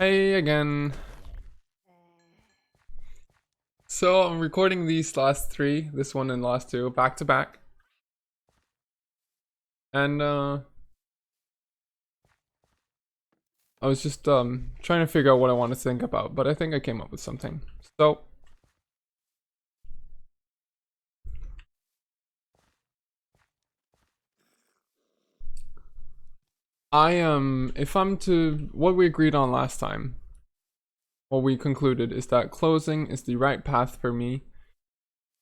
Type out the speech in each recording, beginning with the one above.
Hey again. So I'm recording these last three, this one and last two, back to back. And I was just trying to figure out what I want to think about, but I think I came up with something. So if I'm to what we agreed on last time, what we concluded is that closing is the right path for me.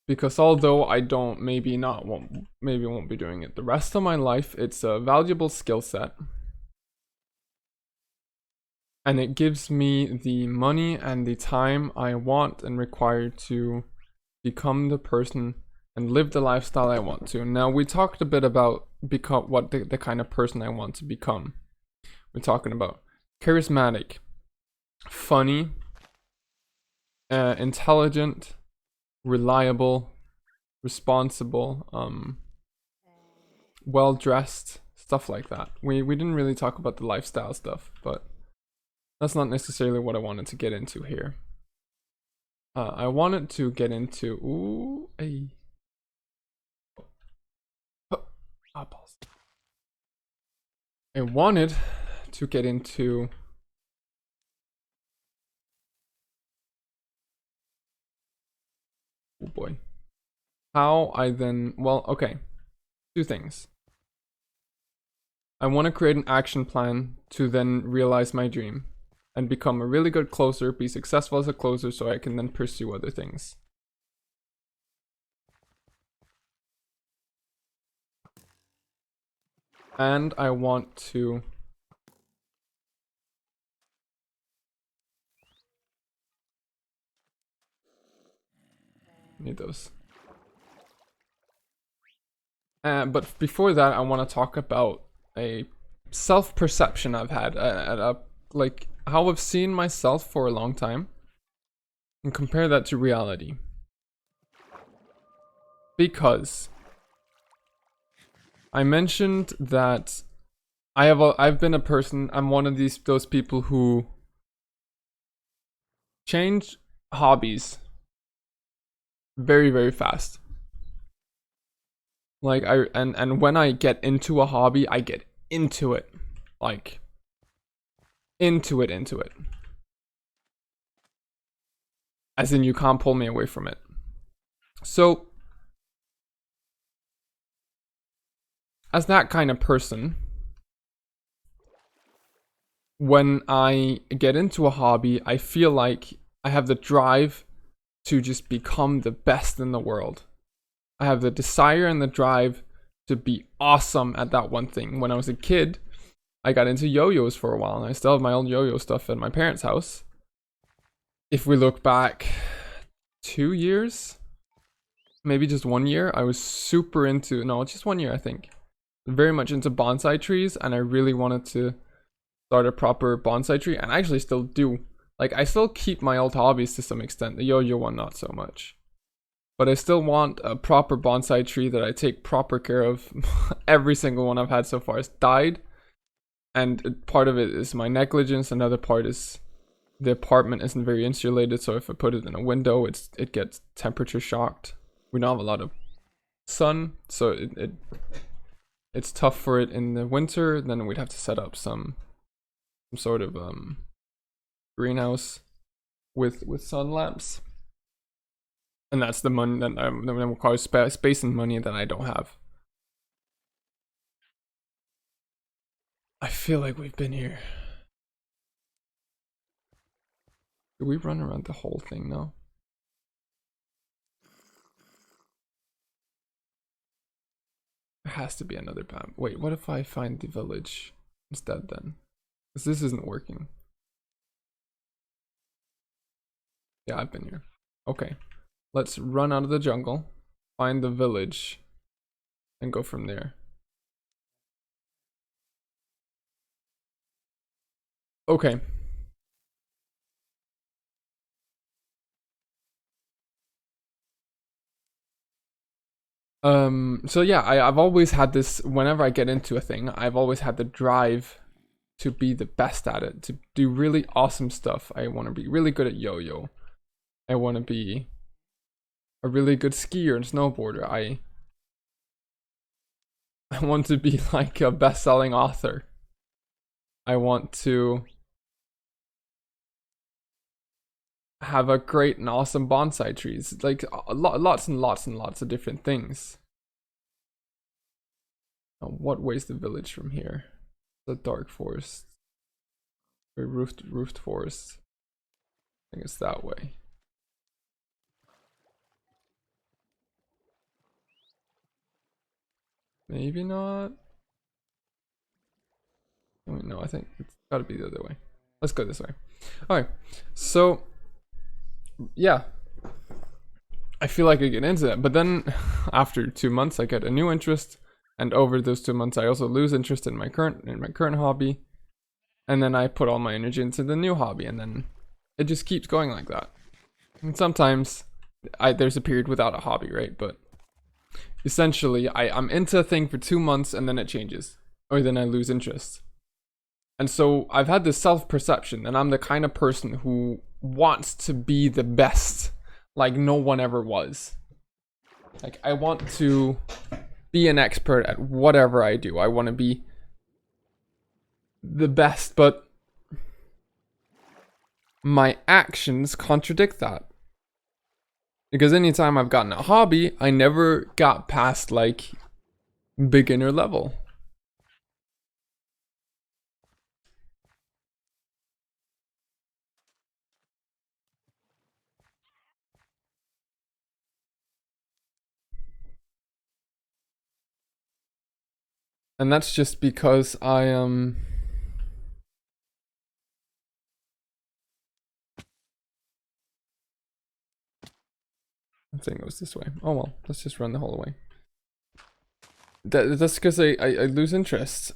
Because although I don't maybe won't be doing it the rest of my life, it's a valuable skill set. And it gives me the money and the time I want and require to become the person and live the lifestyle I want to. Now we talked a bit about become what the kind of person I want to become. We're talking about charismatic, funny, intelligent, reliable, responsible, well dressed, stuff like that. We didn't really talk about the lifestyle stuff, but that's not necessarily what I wanted to get into here. I wanted to get into pause. I wanted to get into oh boy. How I then okay. Two things. I want to create an action plan to then realize my dream and become a really good closer, be successful as a closer so I can then pursue other things. And I want to need those. But before that, I want to talk about a self-perception I've had, like how I've seen myself for a long time, and compare that to reality. Because I mentioned that I've been a person. I'm one of those people who change hobbies very very fast. Like and when I get into a hobby, I get into it, like into it. As in, you can't pull me away from it. So, as that kind of person, when I get into a hobby, I feel like I have the drive to just become the best in the world. I have the desire and the drive to be awesome at that one thing. When I was a kid, I got into yo-yos for a while, and I still have my old yo-yo stuff at my parents' house. If we look back 2 years, maybe just 1 year, I was super into, no, just 1 year, I think. Very much into bonsai trees, and I really wanted to start a proper bonsai tree, and I actually still do. Like, I still keep my old hobbies to some extent, the yo-yo one not so much. But I still want a proper bonsai tree that I take proper care of. Every single one I've had so far has died, and part of it is my negligence, another part is the apartment isn't very insulated, so if I put it in a window, it gets temperature shocked. We don't have a lot of sun, so it's tough for it in the winter. Then we'd have to set up some sort of greenhouse with sun lamps, and that's the money that requires space and money that I don't have. I feel like we've been here. Do we run around the whole thing now? There has to be another path. Wait, what if I find the village instead then? Because this isn't working. Yeah, I've been here. Okay. Let's run out of the jungle, find the village, and go from there. Okay. So yeah, I've always had this, whenever I get into a thing, I've always had the drive to be the best at it, to do really awesome stuff. I want to be really good at yo-yo. I want to be a really good skier and snowboarder. I want to be like a best-selling author. I want to have a great and awesome bonsai trees. Like lots and lots and lots of different things. What way's the village from here? The dark forest. Or roofed forest. I think it's that way. Maybe not. Wait, no, I think it's gotta be the other way. Let's go this way. Alright, so yeah. I feel like I get into that, but then after 2 months I get a new interest, and over those 2 months I also lose interest in my current hobby, and then I put all my energy into the new hobby, and then it just keeps going like that. And sometimes there's a period without a hobby, right? But essentially I'm into a thing for 2 months and then it changes, or then I lose interest. And so I've had this self-perception, and I'm the kind of person who wants to be the best like no one ever was. Like, I want to be an expert at whatever I do. I want to be the best, but my actions contradict that. Because anytime I've gotten a hobby, I never got past like beginner level. And that's just because I think it goes this way. Oh well, let's just run the whole way. That's because I lose interest.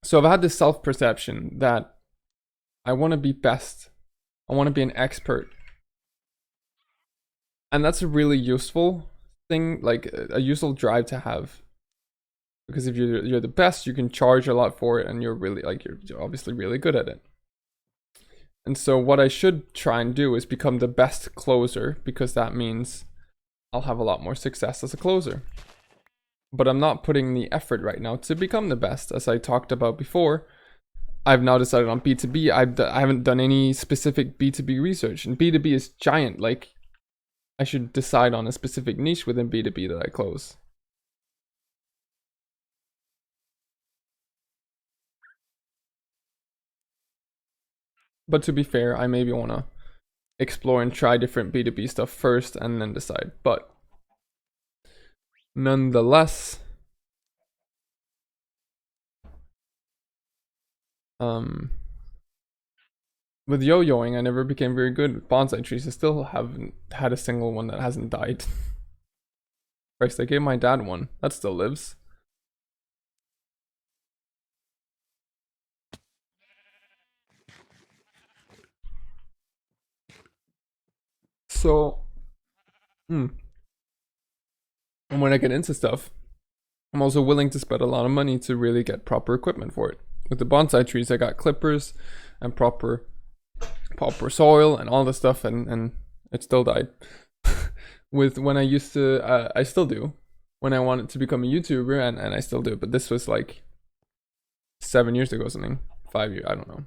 So I've had this self-perception that I want to be best. I want to be an expert. And that's a really useful thing, like a useful drive to have. Because if you're the best, you can charge a lot for it, and you're really like you're obviously really good at it. And so what I should try and do is become the best closer, because that means I'll have a lot more success as a closer. But I'm not putting the effort right now to become the best. As I talked about before, I've now decided on B2B. I haven't done any specific B2B research, and B2B is giant. Like, I should decide on a specific niche within B2B that I close. But to be fair, I maybe want to explore and try different B2B stuff first and then decide. But nonetheless, with yo-yoing, I never became very good with bonsai trees. I still haven't had a single one that hasn't died. Christ, I gave my dad one. That still lives. So, and when I get into stuff, I'm also willing to spend a lot of money to really get proper equipment for it. With the bonsai trees, I got clippers and proper soil and all the stuff, and it still died. With when I used to, I still do, when I wanted to become a YouTuber, and I still do, but this was like 7 years ago, something, 5 years, I don't know.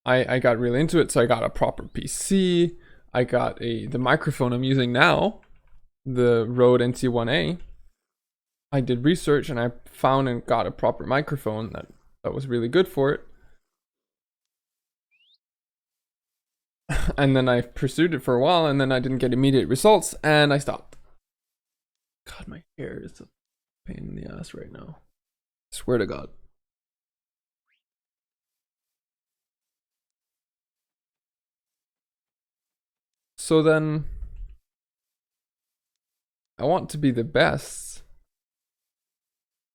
I got really into it, so I got a proper PC. I got the microphone I'm using now, the Rode NT1A. I did research and I found and got a proper microphone that was really good for it. And then I pursued it for a while, and then I didn't get immediate results, and I stopped. God, my hair is a pain in the ass right now. I swear to God. So then, I want to be the best,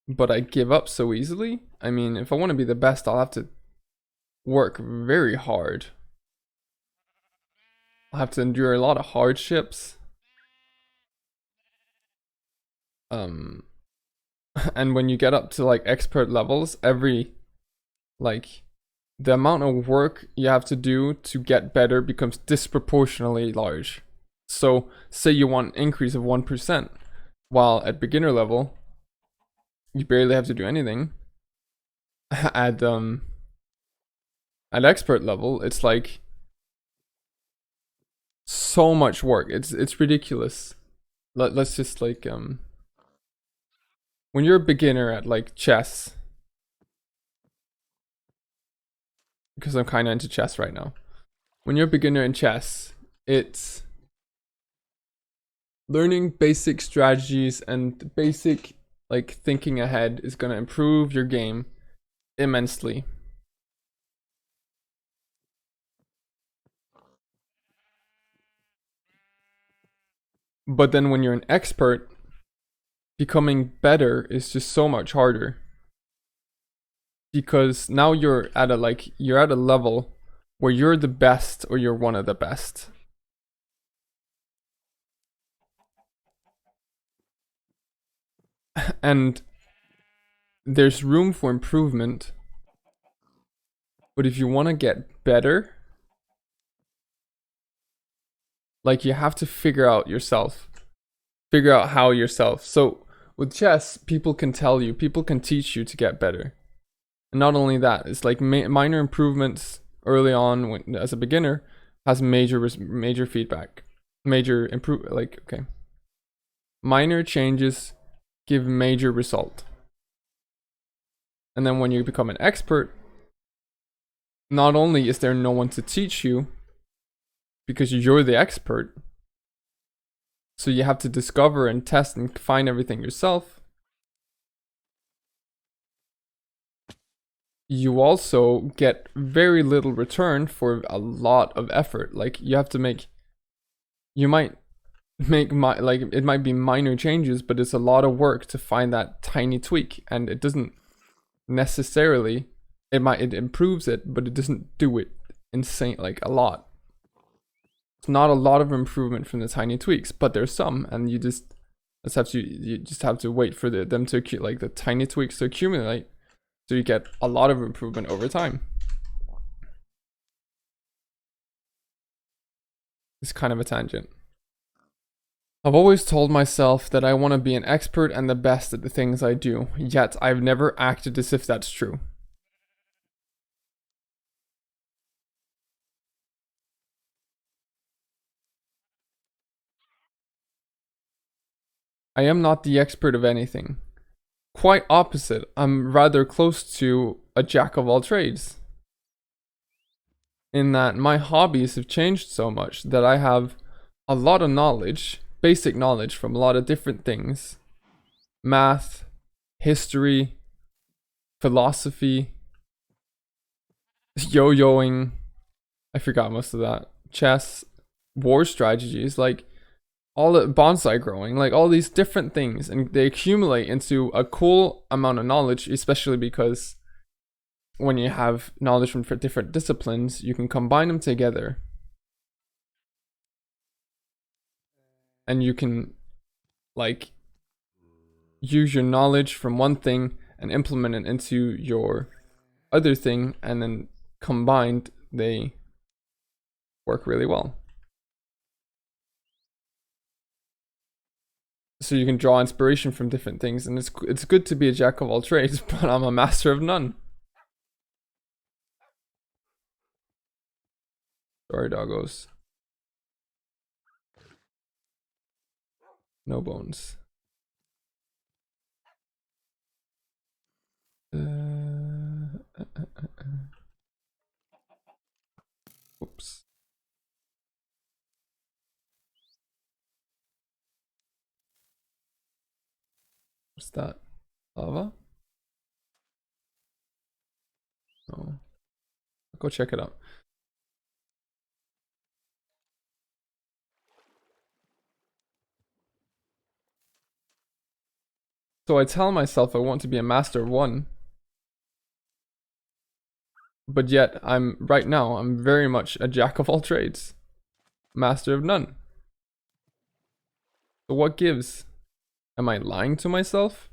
but I give up so easily. I mean, if I want to be the best, I'll have to work very hard. I'll have to endure a lot of hardships. And when you get up to like expert levels, like the amount of work you have to do to get better becomes disproportionately large. So say you want an increase of 1%, while at beginner level, you barely have to do anything. At expert level, it's like so much work. It's ridiculous. Let's just like when you're a beginner at like chess, because I'm kind of into chess right now. When you're a beginner in chess, it's learning basic strategies and basic like thinking ahead is going to improve your game immensely. But then when you're an expert, becoming better is just so much harder. Because now you're at a level where you're the best or you're one of the best. And there's room for improvement. But if you want to get better, like you have to figure out yourself. Figure out how yourself. So with chess, people can tell you, people can teach you to get better. And not only that, it's like minor improvements early on when, as a beginner, has major feedback, major improve. Like okay, minor changes give major result. And then when you become an expert, not only is there no one to teach you, because you're the expert, so you have to discover and test and find everything yourself. You also get very little return for a lot of effort. Like you have to make, you might make like it might be minor changes, but it's a lot of work to find that tiny tweak, and it doesn't necessarily, it improves it, but it doesn't do it insane like a lot. It's not a lot of improvement from the tiny tweaks, but there's some, and you just have to wait for them to like the tiny tweaks to accumulate. So you get a lot of improvement over time. It's kind of a tangent. I've always told myself that I want to be an expert and the best at the things I do, yet I've never acted as if that's true. I am not the expert of anything. Quite opposite, I'm rather close to a jack of all trades. In that my hobbies have changed so much that I have a lot of knowledge, basic knowledge from a lot of different things. Math, history, philosophy, yo-yoing, I forgot most of that, chess, war strategies, like all the bonsai growing, like all these different things, and they accumulate into a cool amount of knowledge, especially because when you have knowledge from different disciplines, you can combine them together. And you can like use your knowledge from one thing and implement it into your other thing, and then combined they work really well. So you can draw inspiration from different things, and it's good to be a jack of all trades, but I'm a master of none. Sorry, doggos. No bones. Oops. What's that? Lava? No. Go check it out. So I tell myself I want to be a master of one. But yet I'm very much a jack of all trades. Master of none. So what gives? Am I lying to myself?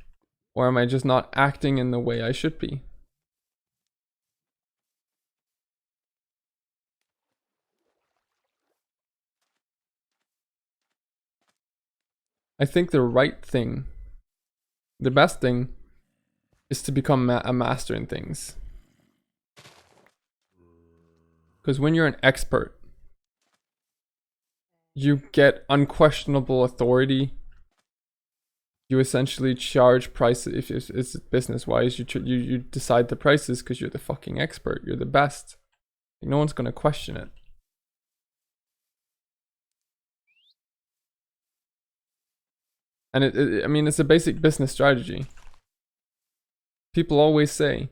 Or am I just not acting in the way I should be? I think the right thing, the best thing, is to become a master in things. Because when you're an expert, you get unquestionable authority. You essentially charge prices. If it's business wise, you decide the prices because you're the fucking expert. You're the best. No one's gonna question it. And I mean, it's a basic business strategy. People always say,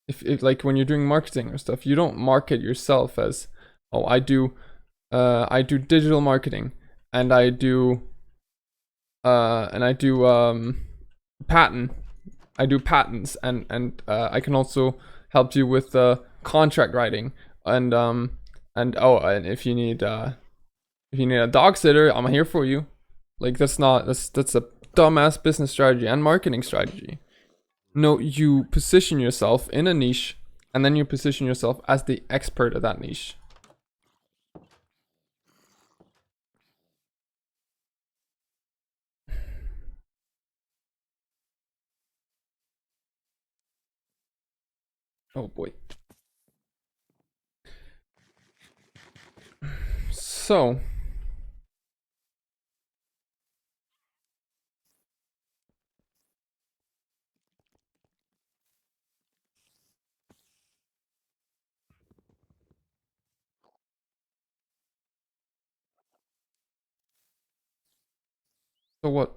if like when you're doing marketing or stuff, you don't market yourself as, oh, I do digital marketing, and I do patent. I do patents, and I can also help you with contract writing, and and if you need a dog sitter, I'm here for you. Like that's a dumbass business strategy and marketing strategy. No, you position yourself in a niche, and then you position yourself as the expert at that niche. Oh boy. So, what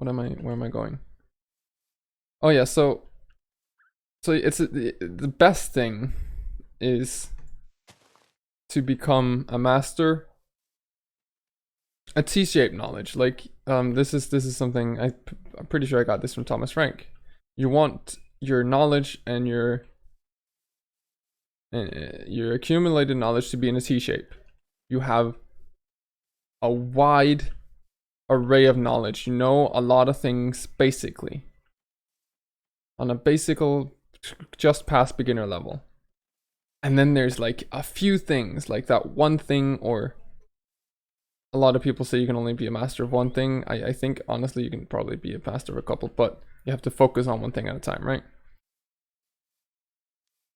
am I, where am I going? Oh yeah, so it's the best thing is to become a master, a T-shaped knowledge. Like this is something I'm pretty sure I got this from Thomas Frank. You want your knowledge and your accumulated knowledge to be in a T-shape. You have a wide array of knowledge. You know a lot of things basically on a basical, just past beginner level. And then there's like a few things, like that one thing, or a lot of people say you can only be a master of one thing. I think honestly you can probably be a master of a couple, but you have to focus on one thing at a time, right?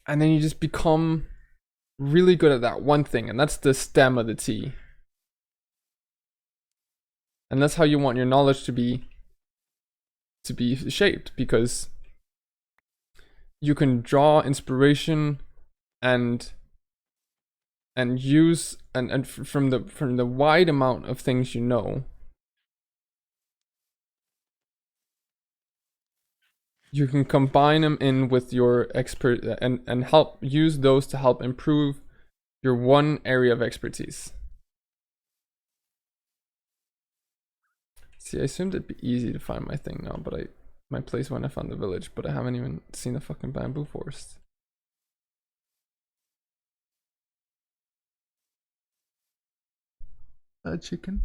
And then you just become really good at that one thing, and that's the stem of the T. And that's how you want your knowledge to be shaped, because you can draw inspiration and use and from the wide amount of things you know, you can combine them in with your expert and help use those to help improve your one area of expertise. See, I assumed it'd be easy to find my thing now, but my place when I found the village, but I haven't even seen the fucking bamboo forest. A chicken.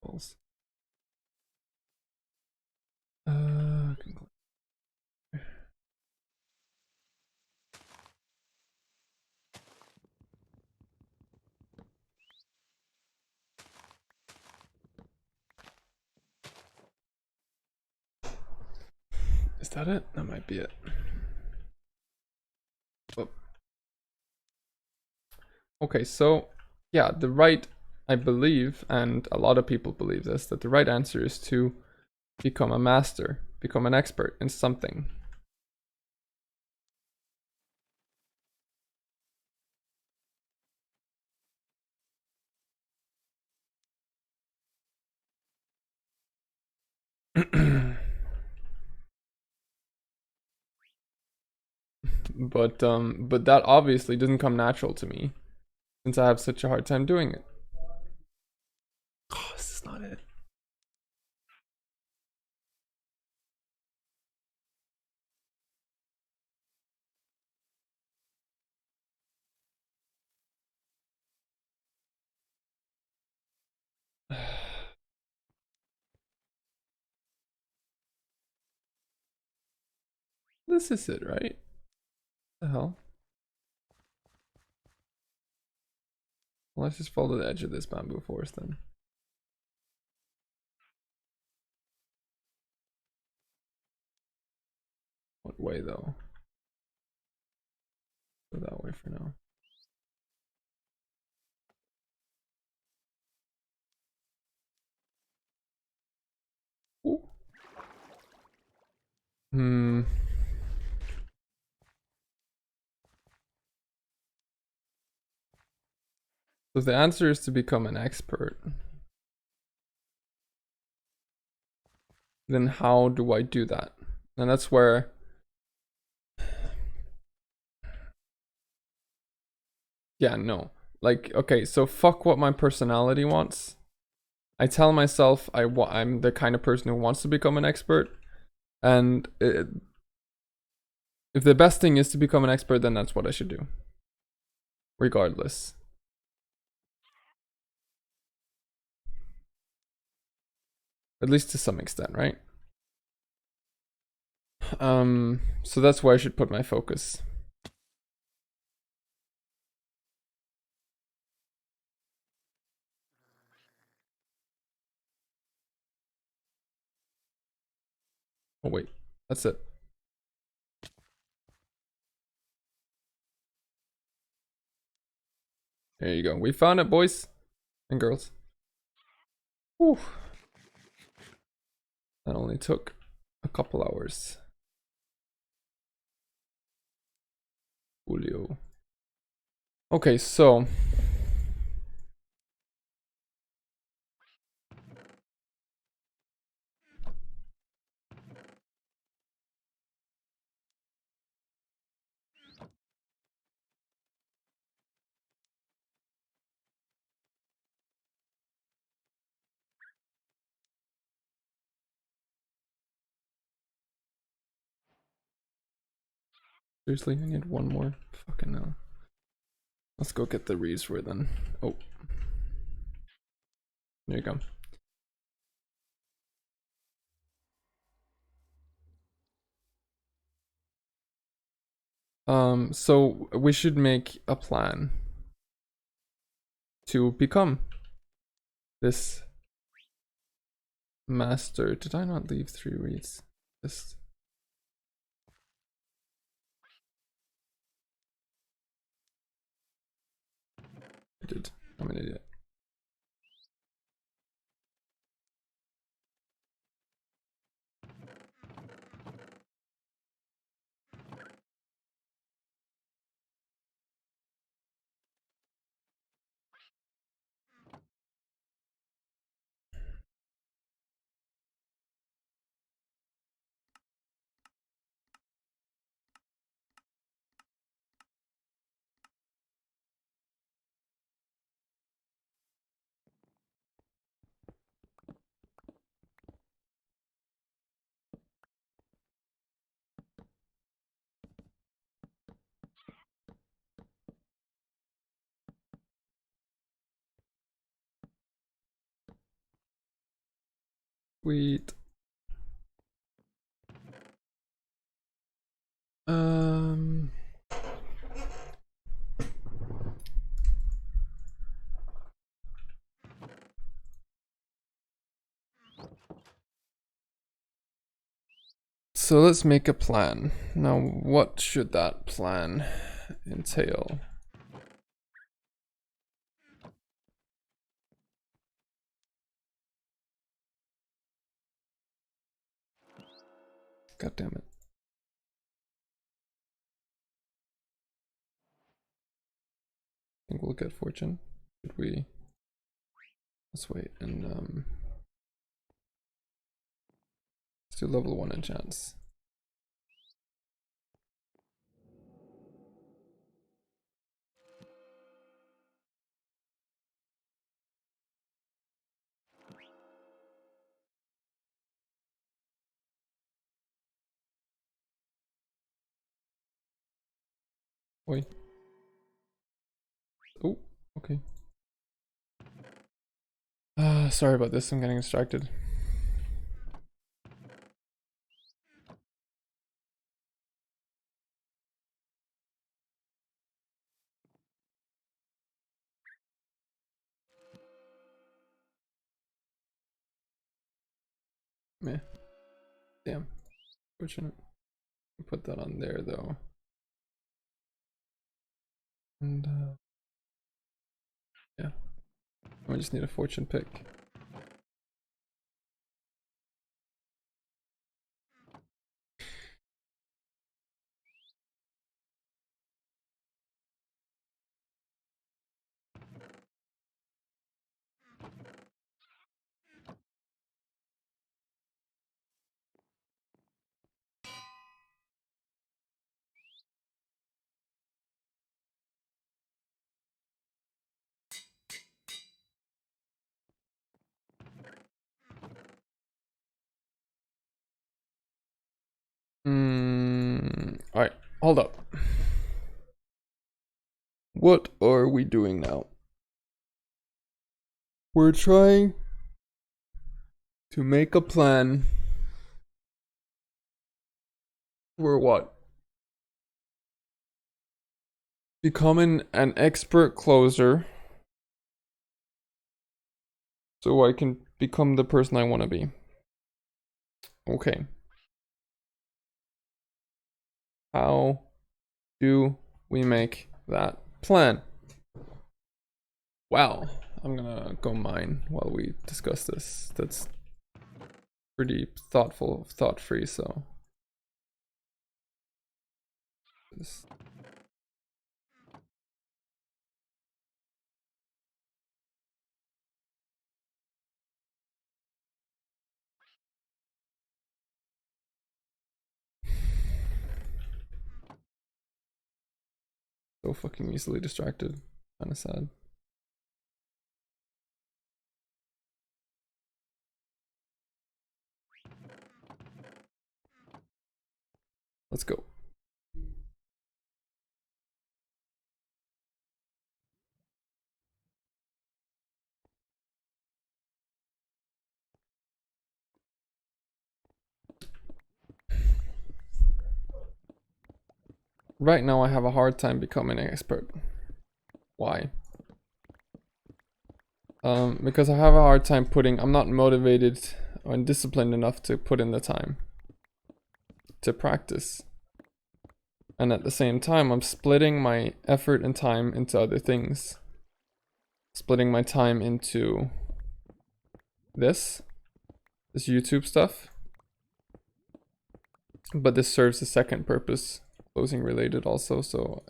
Balls. Is that it? That might be it. Oh. Okay, so yeah, the right, I believe, and a lot of people believe this, that the right answer is to become a master, become an expert in something. But that obviously doesn't come natural to me, since I have such a hard time doing it. Oh, this is not it. This is it, right? What the hell? Well, let's just follow the edge of this bamboo forest then. What way though? Go that way for now. Ooh. So the answer is to become an expert. Then how do I do that? And that's where yeah, no. Like, okay, so fuck what my personality wants. I tell myself I'm the kind of person who wants to become an expert, and if the best thing is to become an expert, then that's what I should do, regardless. At least to some extent, right? So that's where I should put my focus. Oh wait, that's it. There you go. We found it, boys and girls. Whew. That only took a couple hours. Julio. Okay, so seriously, I need one more. Fucking hell. Let's go get the Reesware then. Oh. There you go. So we should make a plan to become this master. Did I not leave 3 reads? Just I did. I'm an idiot. Sweet. Um. So let's make a plan. Now, what should that plan entail? God damn it. I think we'll get fortune. Should we? Let's wait and let's do level 1 enchants. Wait. Oh, okay. Sorry about this, I'm getting distracted. Meh. Damn. Fortunate. Put that on there though. And yeah. I just need a fortune pick. Alright, hold up. What are we doing now? We're trying to make a plan for what? Becoming an expert closer so I can become the person I want to be. Okay. How do we make that plan? Wow, I'm gonna go mine while we discuss this. That's pretty thoughtful, thought-free, so. So fucking easily distracted. Kinda sad. Let's go. Right now I have a hard time becoming an expert. Why? Because I have a hard time I'm not motivated or disciplined enough to put in the time to practice. And at the same time, I'm splitting my effort and time into other things. Splitting my time into this YouTube stuff. But this serves a second purpose, closing related also, so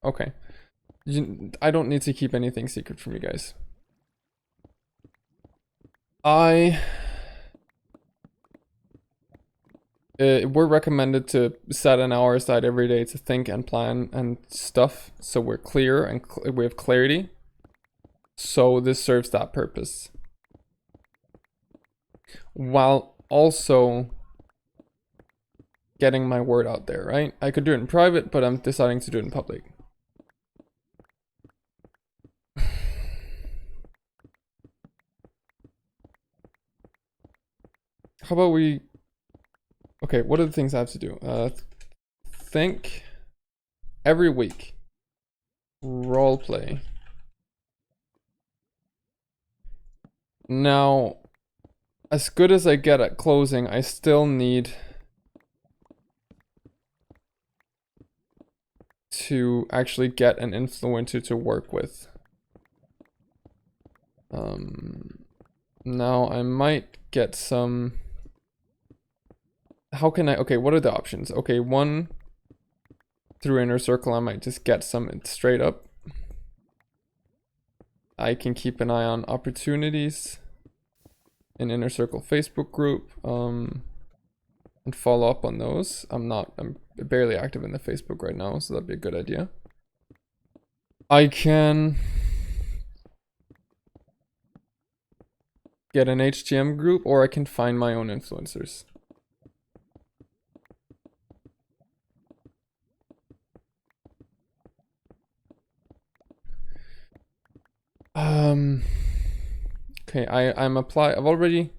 okay. I don't need to keep anything secret from you guys. We're recommended to set an hour aside every day to think and plan and stuff, so we're clear and we have clarity. So this serves that purpose. While also getting my word out there, right? I could do it in private, but I'm deciding to do it in public. How about we... Okay, what are the things I have to do? Think every week. Roleplay. Now, as good as I get at closing, I still need to actually get an influencer to work with. Now I might get some... How can I... Okay, what are the options? Okay, one, through Inner Circle, I might just get some straight up. I can keep an eye on opportunities in Inner Circle Facebook group, and follow up on those. I'm barely active in the Facebook right now, so that'd be a good idea. I can get an HTM group, or I can find my own influencers. Okay, I've already,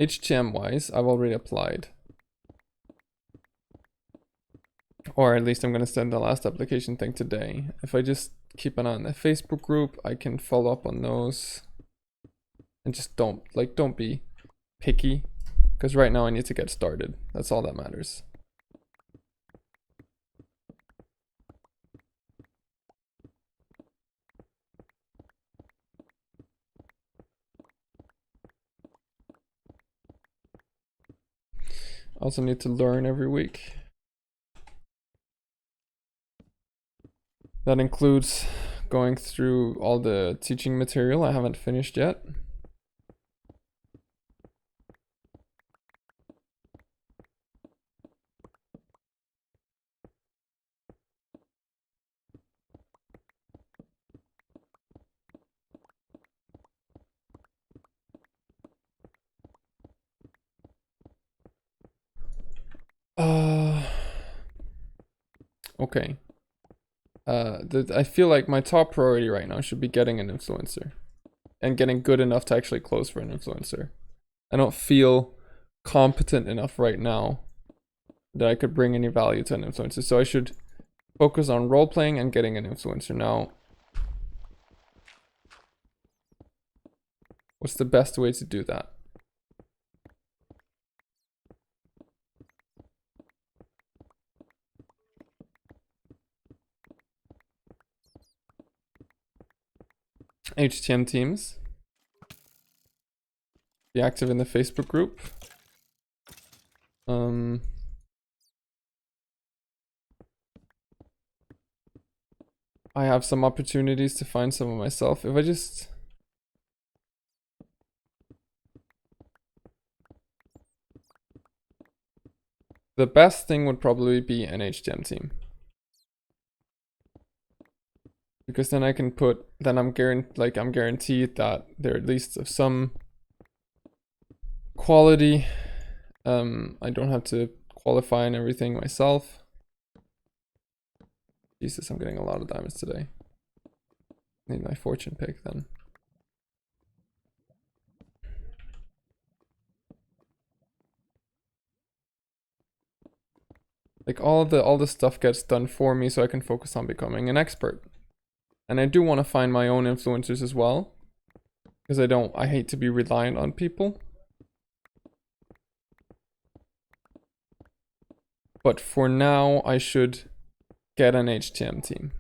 HTM wise, I've already applied. Or at least I'm gonna send the last application thing today. If I just keep an eye on the Facebook group, I can follow up on those. And just don't be picky. because right now I need to get started. That's all that matters. I also need to learn every week. That includes going through all the teaching material I haven't finished yet. Okay. I feel like my top priority right now should be getting an influencer and getting good enough to actually close for an influencer. I don't feel competent enough right now that I could bring any value to an influencer. So I should focus on role playing and getting an influencer. Now, what's the best way to do that? HTM teams. Be active in the Facebook group. I have some opportunities to find some of myself. If I just... The best thing would probably be an HTM team. Because then I can put, then I'm guaranteed that they're at least of some quality. I don't have to qualify and everything myself. Jesus, I'm getting a lot of diamonds today. Need my fortune pick then. Like all the stuff gets done for me so I can focus on becoming an expert. And I do want to find my own influencers as well. Because I hate to be reliant on people. But for now, I should get an HTM team.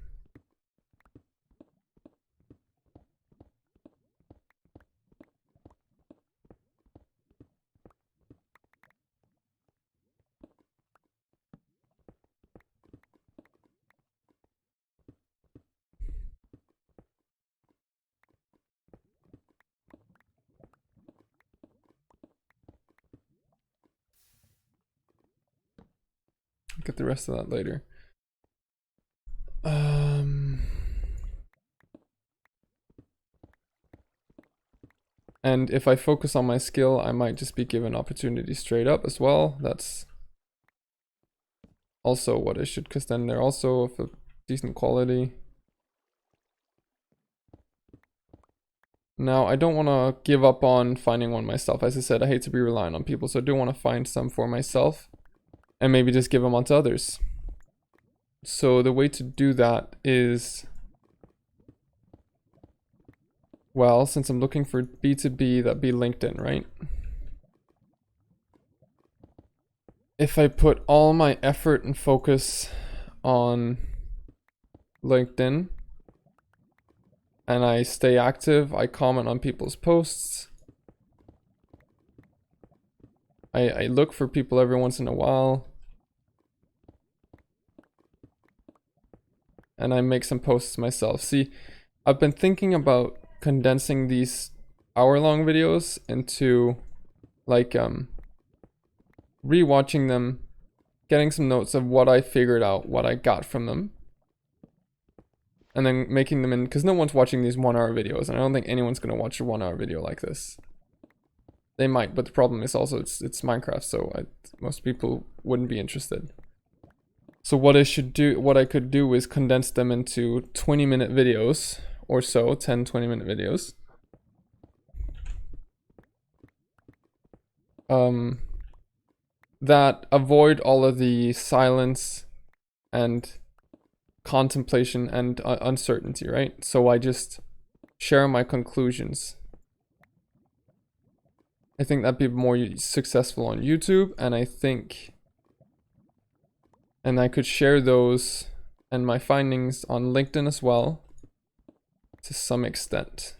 Get the rest of that later. And if I focus on my skill, I might just be given opportunities straight up as well. That's also what I should, because then they're also of a decent quality. Now, I don't want to give up on finding one myself. As I said, I hate to be reliant on people, so I do want to find some for myself and maybe just give them on to others. So the way to do that is, well, since I'm looking for B2B, that'd be LinkedIn, right? If I put all my effort and focus on LinkedIn and I stay active, I comment on people's posts, I look for people every once in a while, and I make some posts myself. See, I've been thinking about condensing these hour-long videos into like rewatching them, getting some notes of what I figured out, what I got from them, and then making them in, because no one's watching these 1 hour videos, and I don't think anyone's going to watch a 1 hour video like this. They might, but the problem is also it's Minecraft, so most people wouldn't be interested. So what I could do is condense them into 20-minute videos or so, 10, 20-minute videos. That avoid all of the silence and contemplation and uncertainty, right? So I just share my conclusions. I think that'd be more successful on YouTube, and I think, and I could share those and my findings on LinkedIn as well, to some extent.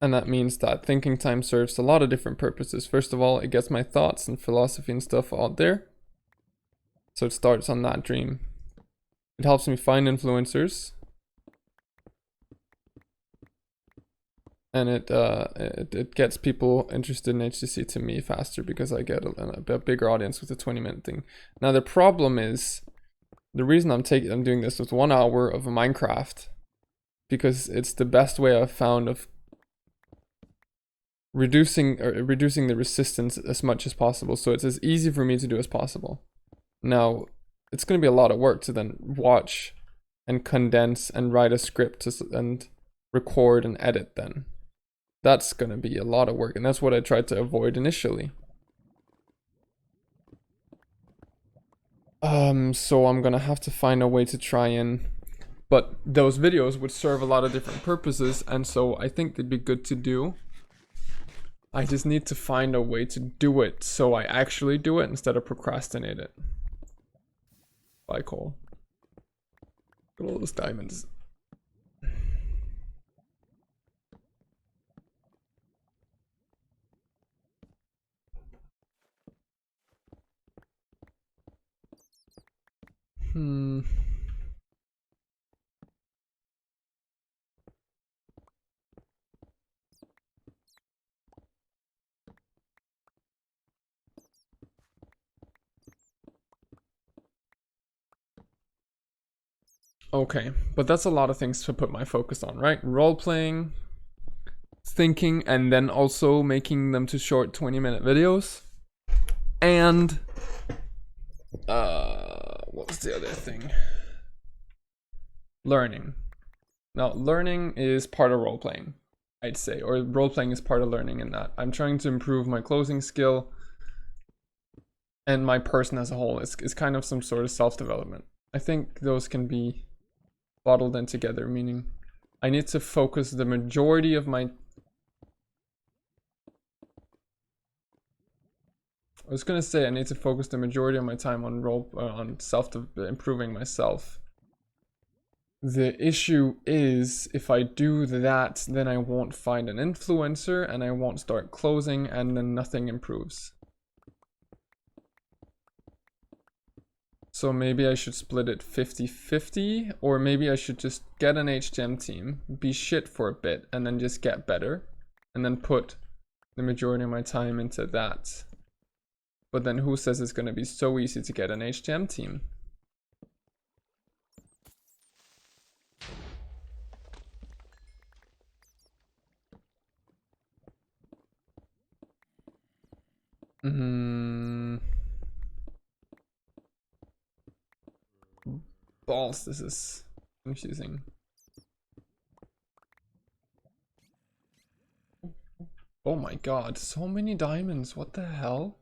And that means that thinking time serves a lot of different purposes. First of all, it gets my thoughts and philosophy and stuff out there. So it starts on that dream. It helps me find influencers. And it gets people interested in HTC to me faster because I get a bigger audience with a 20-minute thing. Now the problem is, the reason I'm doing this with 1 hour of Minecraft, because it's the best way I've found of reducing the resistance as much as possible, so it's as easy for me to do as possible. Now, it's going to be a lot of work to then watch and condense and write a script and record and edit then. That's going to be a lot of work, and that's what I tried to avoid initially. So I'm going to have to find a way to try and... But those videos would serve a lot of different purposes, and so I think they'd be good to do. I just need to find a way to do it so I actually do it instead of procrastinate it. Bye, Cole. Look at all those diamonds. Okay, but that's a lot of things to put my focus on, right? Role-playing, thinking, and then also making them to short 20-minute videos. And what was the other thing? Learning. Now, learning is part of role-playing, I'd say, or role-playing is part of learning in that. I'm trying to improve my closing skill and my person as a whole. It's kind of some sort of self-development. I think those can be bottled in together, meaning I need to focus the majority of my... I was gonna say I need to focus the majority of my time on improving myself. The issue is, if I do that, then I won't find an influencer and I won't start closing, and then nothing improves. So maybe I should split it 50-50, or maybe I should just get an HTM team, be shit for a bit, and then just get better, and then put the majority of my time into that. But then who says it's going to be so easy to get an HTM team? Balls, this is confusing. Oh my god, so many diamonds, what the hell?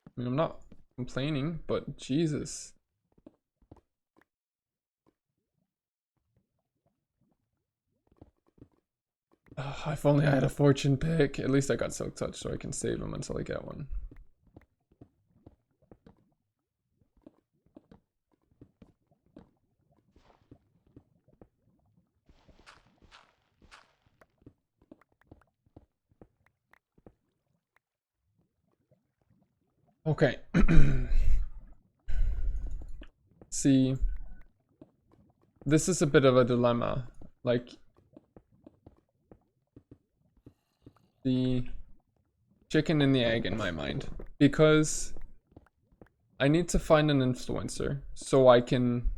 I mean, I'm not complaining, but Jesus. If only I had a fortune pick. At least I got Silk Touch, so I can save them until I get one. Okay. See, this is a bit of a dilemma. Like, the chicken and the egg in my mind, because I need to find an influencer so I can,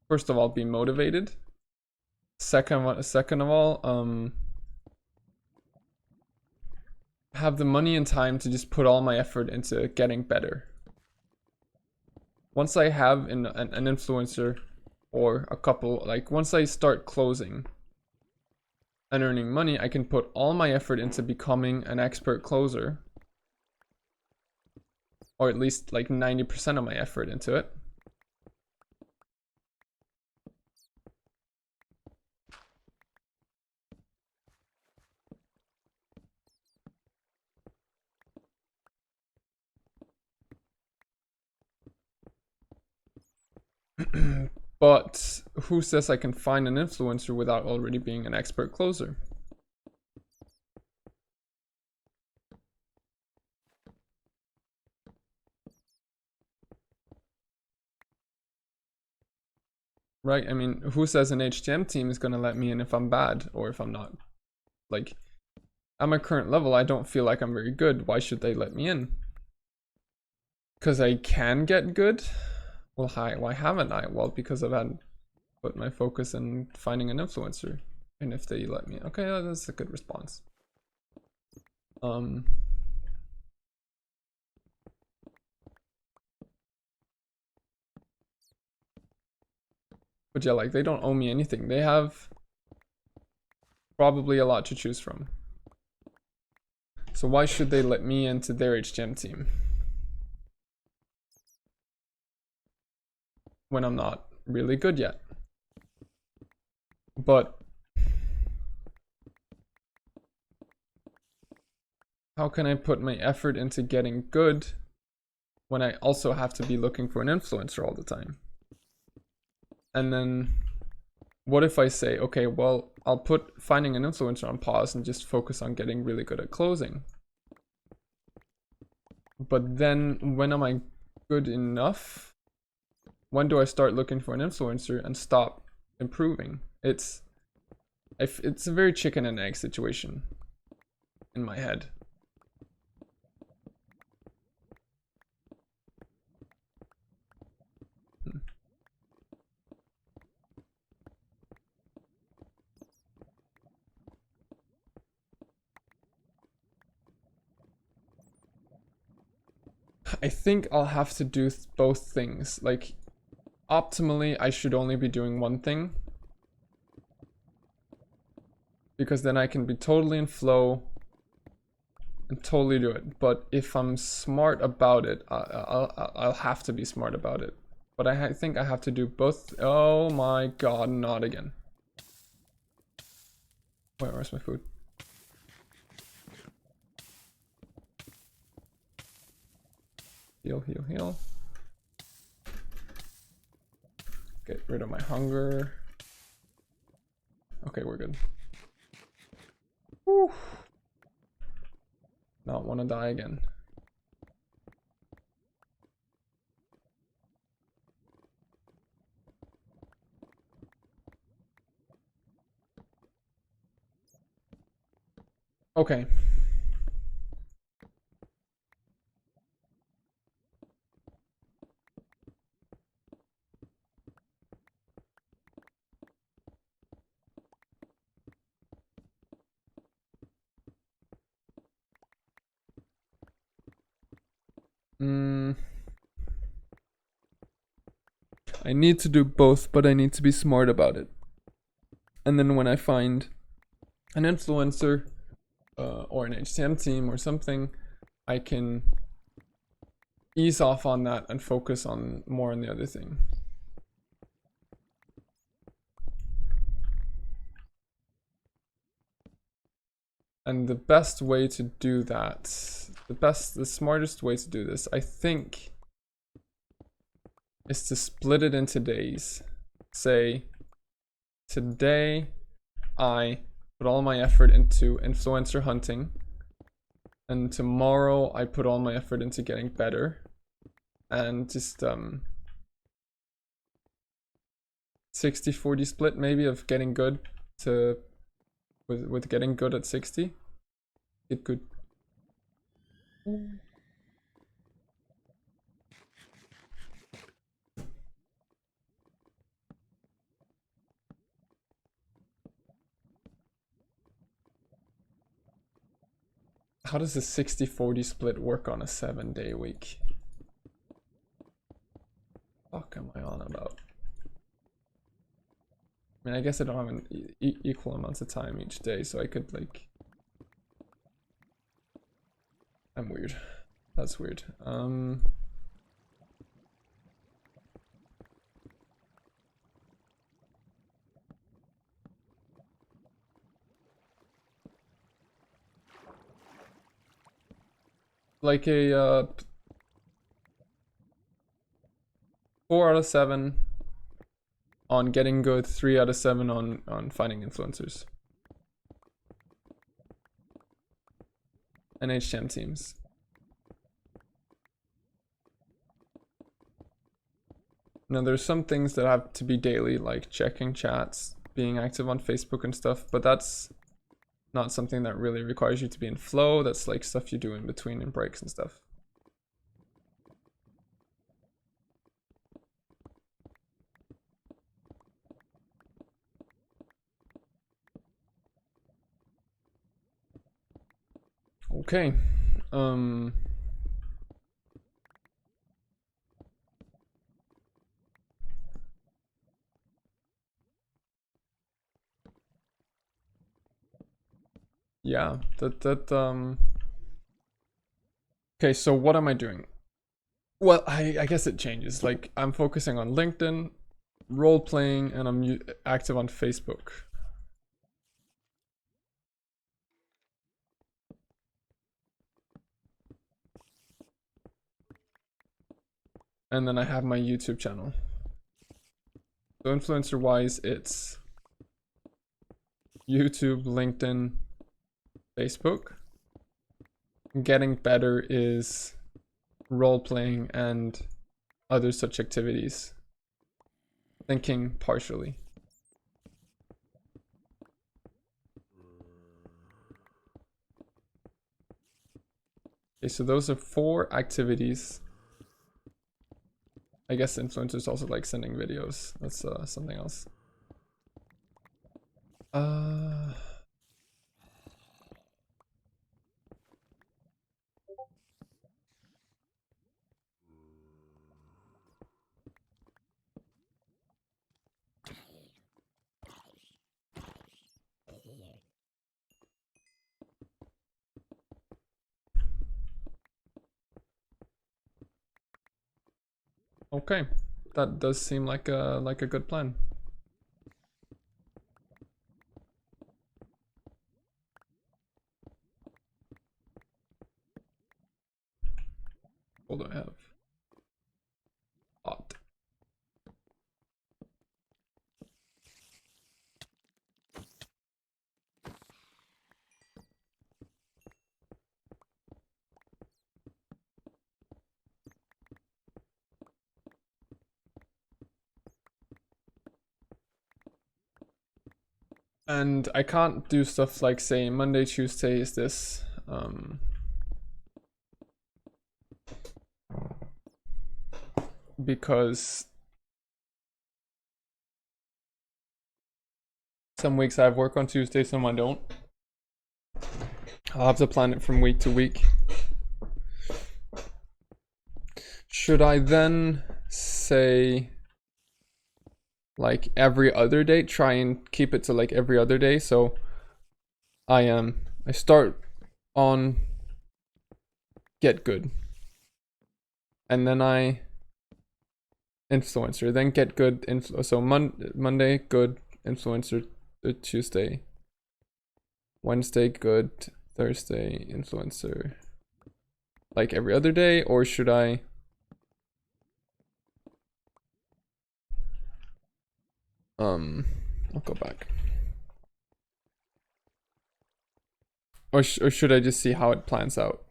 first of all, be motivated. Second of all, have the money and time to just put all my effort into getting better. once I have an influencer or a couple, like once I start closing and earning money, I can put all my effort into becoming an expert closer, or at least like 90% of my effort into it. But who says I can find an influencer without already being an expert closer? Right? I mean, who says an HTM team is going to let me in if I'm bad or if I'm not? Like, at my current level, I don't feel like I'm very good. Why should they let me in? Because I can get good? Well, why haven't I? Well, because I've had put my focus in finding an influencer. And if they let me, okay, that's a good response. But yeah, like they don't owe me anything. They have probably a lot to choose from. So why should they let me into their HGM team when I'm not really good yet? But how can I put my effort into getting good when I also have to be looking for an influencer all the time? And then what if I say, okay, well, I'll put finding an influencer on pause and just focus on getting really good at closing. But then when am I good enough? When do I start looking for an influencer and stop improving? It's a very chicken and egg situation in my head. I think I'll have to do both things. Like, optimally, I should only be doing one thing, because then I can be totally in flow and totally do it. But if I'm smart about it, I'll have to be smart about it. But I think I have to do both. Oh my god, not again. Wait, where's my food? Heal, heal, heal. Get rid of my hunger. Okay, we're good. Whew. Not want to die again. Okay. I need to do both, but I need to be smart about it. And then when I find an influencer or an HTM team or something, I can ease off on that and focus on more on the other thing. And the best way to do that, the smartest way to do this, I think, is to split it into days. Say, today I put all my effort into influencer hunting, and tomorrow I put all my effort into getting better, and just 60-40 split maybe of getting good to with getting good at 60. It could. How does a 60-40 split work on a 7-day week? fuck am I on about? I mean, I guess I don't have an equal amounts of time each day, so I could like. I'm weird. That's weird. Like a 4 out of 7 on getting good, 3 out of 7 on finding influencers. And HTM teams. Now there's some things that have to be daily, like checking chats, being active on Facebook and stuff, but that's not something that really requires you to be in flow. That's like stuff you do in between and breaks and stuff. Okay. Yeah, okay, so what am I doing? Well, I guess it changes. Like I'm focusing on LinkedIn, role playing, and I'm active on Facebook. And then I have my YouTube channel. So influencer wise, it's YouTube, LinkedIn, Facebook. Getting better is role playing and other such activities. Thinking partially. Okay, so those are 4 activities. I guess influencers also like sending videos. That's something else. Okay, that does seem like a good plan. What do I have? Hot. And I can't do stuff like say Monday, Tuesday is this. Because some weeks I have work on Tuesday, some I don't. I'll have to plan it from week to week. Should I then say like every other day? Try and keep it to like every other day. So I start on get good. And then I influencer, then get good so Monday good influencer, Tuesday, Wednesday good, Thursday influencer, like every other day, or should I I'll go back, or should I just see how it plans out?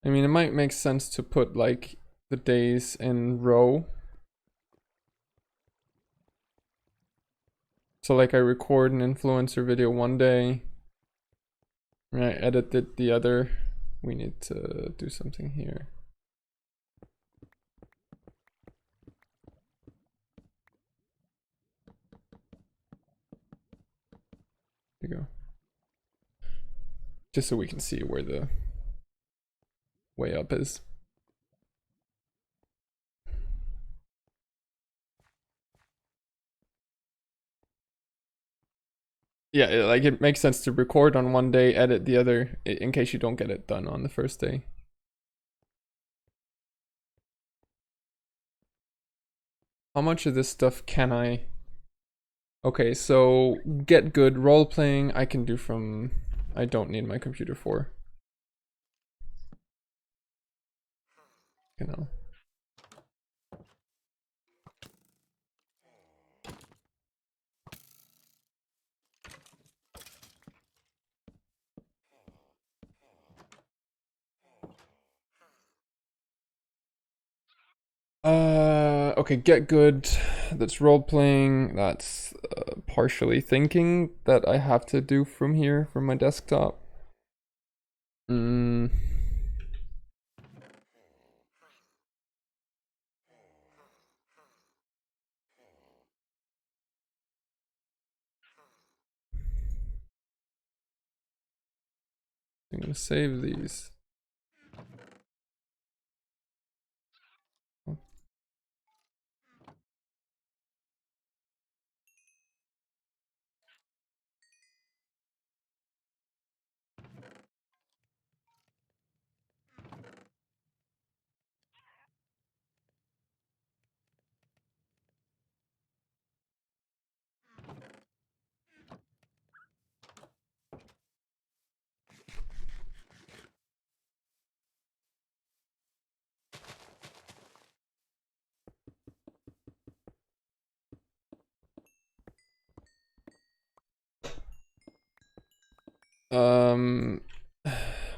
I mean, it might make sense to put like the days in row. So like I record an influencer video one day, and I edit it the other, we need to do something here. There you go. Just so we can see where the way up is. Yeah, like it makes sense to record on one day, edit the other, in case you don't get it done on the first day. How much of this stuff can I... Okay, so get good role playing I can do from... I don't need my computer for. You know. Okay, get good. That's role playing. That's partially thinking that I have to do from here, from my desktop. Mm. I'm gonna save these.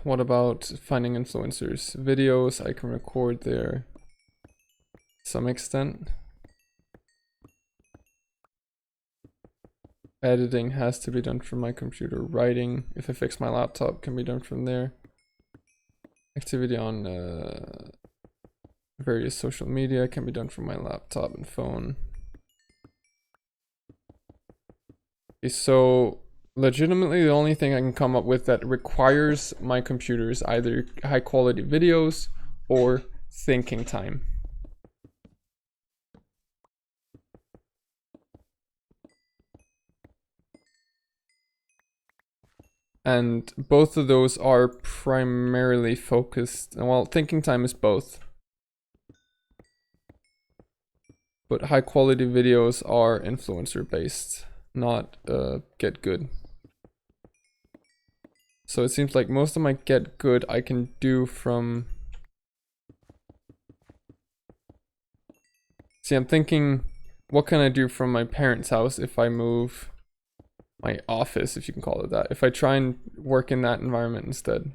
What about finding influencers? Videos I can record there to some extent. Editing has to be done from my computer. Writing, if I fix my laptop, can be done from there. Activity on various social media can be done from my laptop and phone. Okay, so legitimately the only thing I can come up with that requires my computer is either high quality videos or thinking time. And both of those are primarily focused, well, thinking time is both. But high quality videos are influencer based, not get good. So it seems like most of my get good I can do from... See, I'm thinking, what can I do from my parents' house if I move my office, if you can call it that, if I try and work in that environment instead?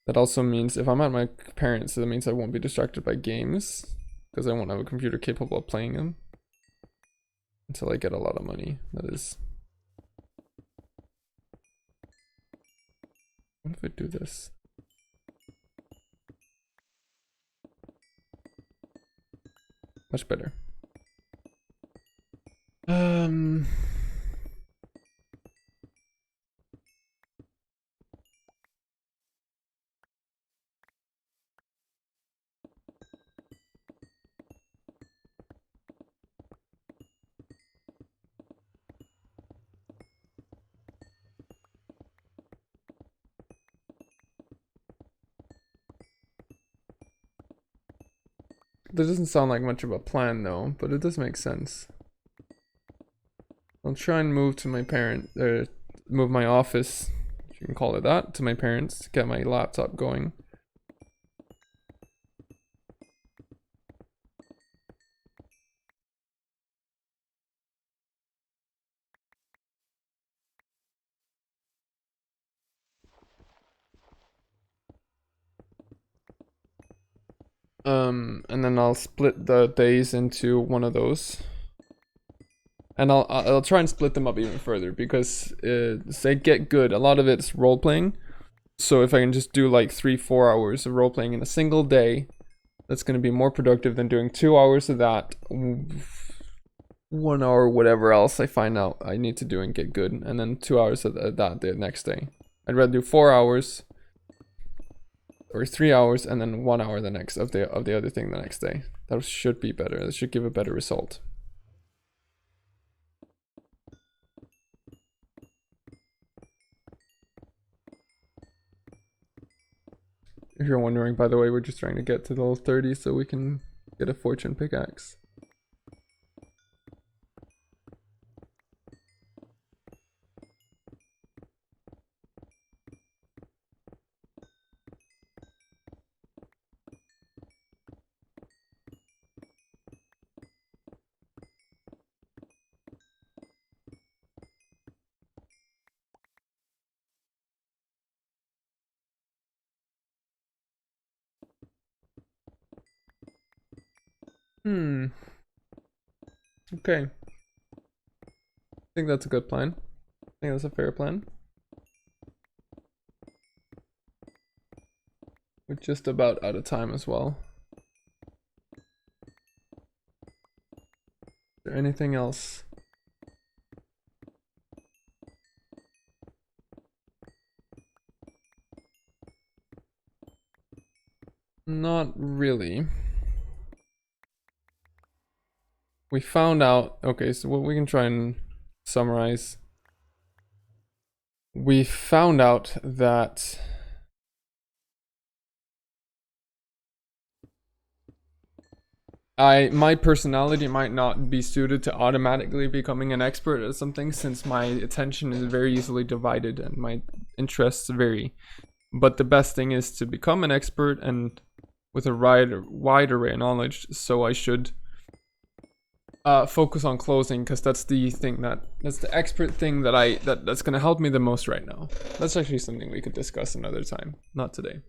That also means if I'm at my parents', that means I won't be distracted by games, because I won't have a computer capable of playing them until I get a lot of money, that is. What if I do this? Much better. That doesn't sound like much of a plan though, but it does make sense. I'll try and move to my move my office, if you can call it that, to my parents, get my laptop going. And then I'll split the days into one of those. And I'll try and split them up even further because say Get Good, a lot of it's role playing. So if I can just do like 3-4 hours of role playing in a single day, that's going to be more productive than doing 2 hours of that, 1 hour whatever else I find out I need to do and Get Good, and then 2 hours of that the next day. I'd rather do 4 hours or 3 hours and then 1 hour the next of the other thing the next day. That should be better. That should give a better result. If you're wondering, by the way, we're just trying to get to level 30 so we can get a fortune pickaxe. Okay. I think that's a good plan. I think that's a fair plan. We're just about out of time as well. Is there anything else? Not really. We found out, okay, so what we can try and summarize. We found out that my personality might not be suited to automatically becoming an expert at something, since my attention is very easily divided and my interests vary. But the best thing is to become an expert and with a wide array of knowledge, so I should focus on closing, because that's the thing that's the expert thing that's gonna help me the most right now. That's actually something we could discuss another time, not today.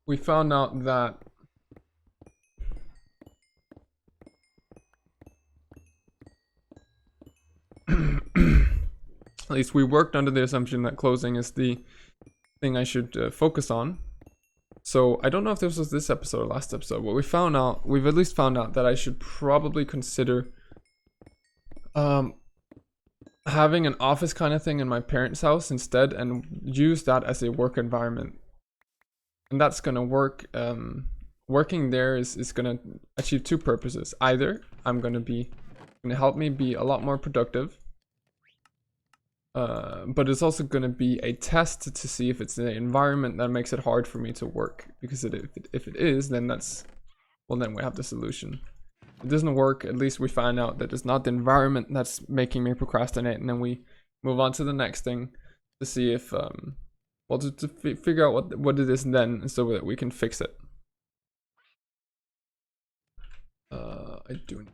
We found out that at least we worked under the assumption that closing is the thing I should focus on. So I don't know if this was this episode or last episode, but we've at least found out that I should probably consider having an office kind of thing in my parents' house instead, and use that as a work environment. And that's gonna work. Working there is gonna achieve two purposes. Either I'm gonna help me be a lot more productive, but it's also going to be a test to see if it's an environment that makes it hard for me to work. Because if it is, then then we have the solution. If it doesn't work, at least we find out that it's not the environment that's making me procrastinate, and then we move on to the next thing to see if to figure out what it is then, so that we can fix it. I do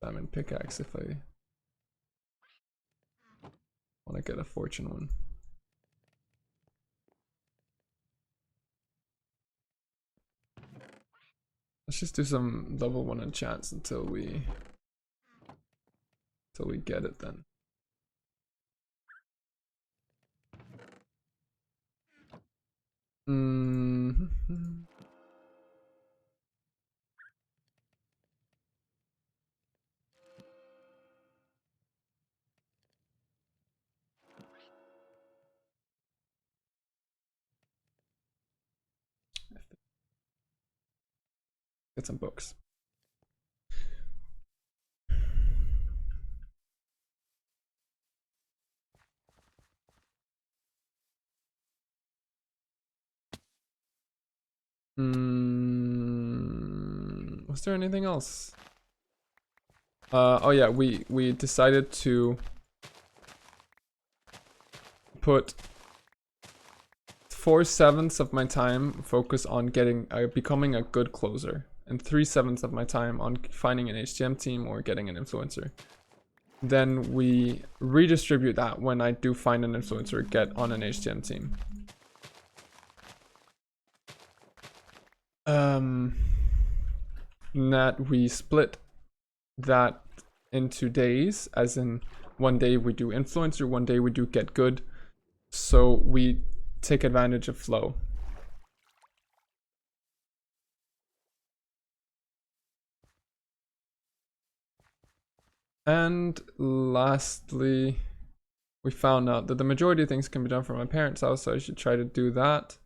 diamond pickaxe if I want to get a fortune one. Let's just do some level 1 enchants until we get it then. Get some books. Was there anything else? Oh yeah, we decided to put 4/7 of my time focus on becoming a good closer, and 3/7 of my time on finding an HTM team or getting an influencer. Then we redistribute that when I do find an influencer, get on an HTM team. That we split that into days, as in one day we do influencer, one day we do get good, so we take advantage of flow. And lastly, we found out that the majority of things can be done from my parents' house, so I should try to do that.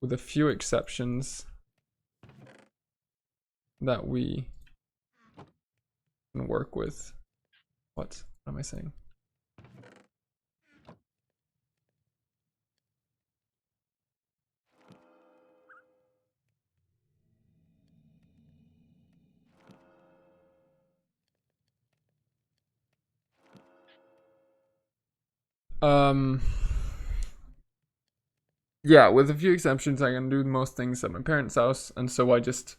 With a few exceptions that we can work with. What am I saying? Yeah, with a few exceptions, I can do most things at my parents' house, and so I just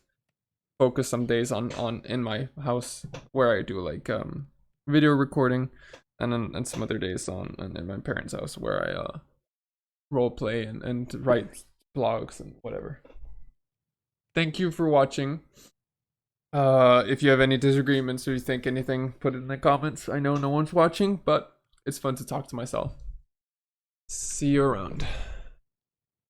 focus some days on in my house where I do like video recording, and then some other days in my parents' house where I role play and write blogs and whatever. Thank you for watching. If you have any disagreements or you think anything, put it in the comments. I know no one's watching, but it's fun to talk to myself. See you around.